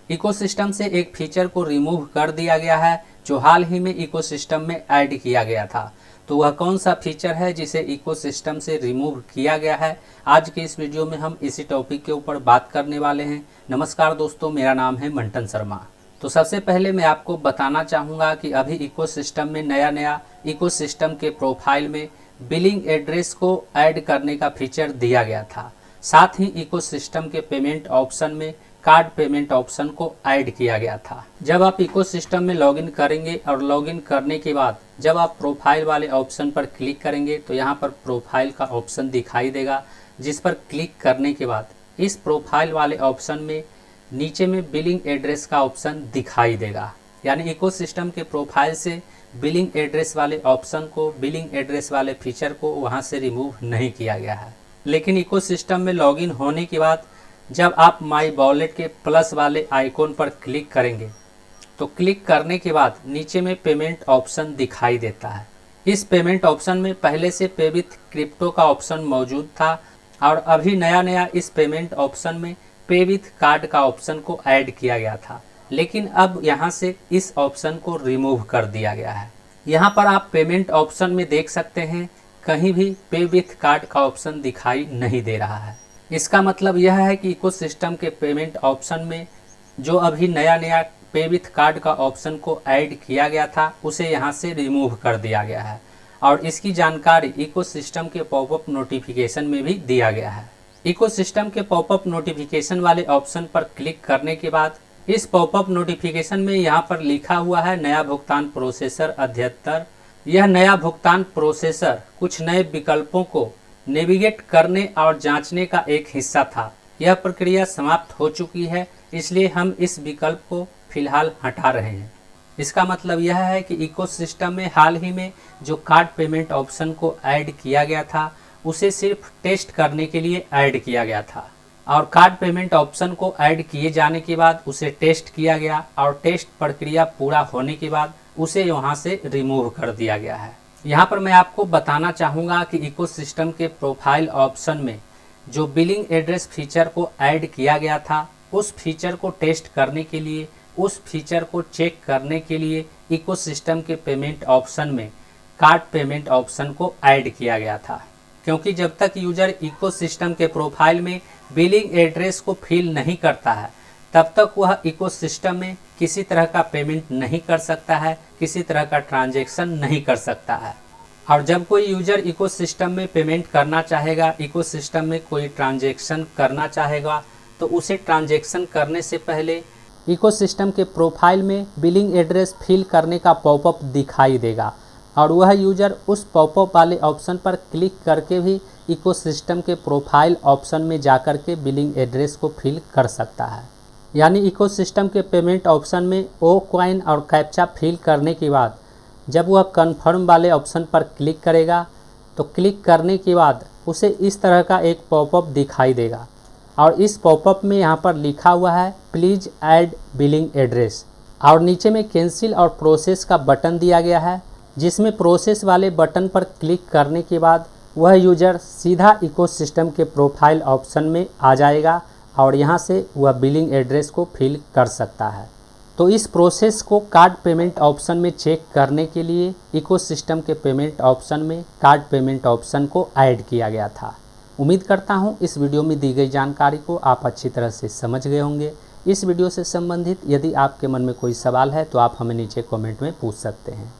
Ecosystem से एक feature को रिमूव कर दिया गया है जो हाल ही में इकोसिस्टम में ऐड किया गया था। तो वह कौन सा फीचर है जिसे इकोसिस्टम से रिमूव किया गया है, आज के इस वीडियो में हम इसी टॉपिक के ऊपर बात करने वाले हैं। नमस्कार दोस्तों, मेरा नाम है मंटन शर्मा। तो सबसे पहले मैं आपको बताना चाहूँगा कि अभी इकोसिस्टम में नया इकोसिस्टम के प्रोफाइल में बिलिंग एड्रेस को ऐड करने का फीचर दिया गया था। साथ ही इकोसिस्टम के पेमेंट ऑप्शन में कार्ड पेमेंट ऑप्शन को ऐड किया गया था। जब आप इकोसिस्टम में लॉगिन करेंगे और लॉगिन करने के बाद जब आप प्रोफाइल वाले ऑप्शन पर क्लिक करेंगे तो यहाँ पर प्रोफाइल का ऑप्शन दिखाई देगा, जिस पर क्लिक करने के बाद इस प्रोफाइल वाले ऑप्शन में नीचे में बिलिंग एड्रेस का ऑप्शन दिखाई देगा। यानी इकोसिस्टम के प्रोफाइल से बिलिंग एड्रेस वाले ऑप्शन को, बिलिंग एड्रेस वाले फीचर को वहाँ से रिमूव नहीं किया गया है। लेकिन इकोसिस्टम में लॉगिन होने के बाद जब आप माई वॉलेट के प्लस वाले आइकॉन पर क्लिक करेंगे तो क्लिक करने के बाद नीचे में पेमेंट ऑप्शन दिखाई देता है। इस पेमेंट ऑप्शन में पहले से पे विथ क्रिप्टो का ऑप्शन मौजूद था और अभी नया इस पेमेंट ऑप्शन में पे विथ कार्ड का ऑप्शन को ऐड किया गया था, लेकिन अब यहाँ से इस ऑप्शन को रिमूव कर दिया गया है। यहाँ पर आप पेमेंट ऑप्शन में देख सकते हैं कहीं भी पे विथ कार्ड का ऑप्शन दिखाई नहीं दे रहा है। इसका मतलब यह है कि इकोसिस्टम के पेमेंट ऑप्शन में जो अभी नया पे विथ कार्ड का ऑप्शन को ऐड किया गया था उसे यहाँ से रिमूव कर दिया गया है और इसकी जानकारी इकोसिस्टम के पॉपअप नोटिफिकेशन में भी दिया गया है। इकोसिस्टम के पॉपअप नोटिफिकेशन वाले ऑप्शन पर क्लिक करने के बाद इस पॉपअप नोटिफिकेशन में यहाँ पर लिखा हुआ है नया भुगतान प्रोसेसर अद्यतर। यह नया भुगतान प्रोसेसर कुछ नए विकल्पों को नेविगेट करने और जांचने का एक हिस्सा था। यह प्रक्रिया समाप्त हो चुकी है, इसलिए हम इस विकल्प को फिलहाल हटा रहे हैं। इसका मतलब यह है कि इकोसिस्टम में हाल ही में जो कार्ड पेमेंट ऑप्शन को ऐड किया गया था उसे सिर्फ टेस्ट करने के लिए ऐड किया गया था और कार्ड पेमेंट ऑप्शन को ऐड किए जाने के बाद उसे टेस्ट किया गया और टेस्ट प्रक्रिया पूरा होने के बाद उसे वहाँ से रिमूव कर दिया गया है। यहाँ पर मैं आपको बताना चाहूँगा कि इकोसिस्टम के प्रोफाइल ऑप्शन में जो बिलिंग एड्रेस फीचर को ऐड किया गया था उस फीचर को टेस्ट करने के लिए, उस फीचर को चेक करने के लिए इकोसिस्टम के पेमेंट ऑप्शन में कार्ड पेमेंट ऑप्शन को ऐड किया गया था। क्योंकि जब तक यूजर इकोसिस्टम के प्रोफाइल में बिलिंग एड्रेस को फिल नहीं करता है तब तक वह इकोसिस्टम में किसी तरह का पेमेंट नहीं कर सकता है, किसी तरह का ट्रांजैक्शन नहीं कर सकता है। और जब कोई यूजर इकोसिस्टम में पेमेंट करना चाहेगा, इकोसिस्टम में कोई ट्रांजैक्शन करना चाहेगा तो उसे ट्रांजैक्शन करने से पहले इकोसिस्टम के प्रोफाइल में बिलिंग एड्रेस फिल करने का पॉपअप दिखाई देगा और वह यूजर उस पॉपअप वाले ऑप्शन पर क्लिक करके भी इकोसिस्टम के प्रोफाइल ऑप्शन में जाकर के बिलिंग एड्रेस को फिल कर सकता है। यानी इकोसिस्टम के पेमेंट ऑप्शन में ओ कॉइन और कैप्चा फिल करने के बाद जब वह कन्फर्म वाले ऑप्शन पर क्लिक करेगा तो क्लिक करने के बाद उसे इस तरह का एक पॉपअप दिखाई देगा और इस पॉपअप में यहाँ पर लिखा हुआ है प्लीज़ ऐड बिलिंग एड्रेस और नीचे में कैंसिल और प्रोसेस का बटन दिया गया है, जिसमें प्रोसेस वाले बटन पर क्लिक करने के बाद वह यूजर सीधा इकोसिस्टम के प्रोफाइल ऑप्शन में आ जाएगा और यहाँ से वह बिलिंग एड्रेस को फिल कर सकता है। तो इस प्रोसेस को कार्ड पेमेंट ऑप्शन में चेक करने के लिए इकोसिस्टम के पेमेंट ऑप्शन में कार्ड पेमेंट ऑप्शन को ऐड किया गया था। उम्मीद करता हूँ इस वीडियो में दी गई जानकारी को आप अच्छी तरह से समझ गए होंगे। इस वीडियो से संबंधित यदि आपके मन में कोई सवाल है तो आप हमें नीचे कमेंट में पूछ सकते हैं।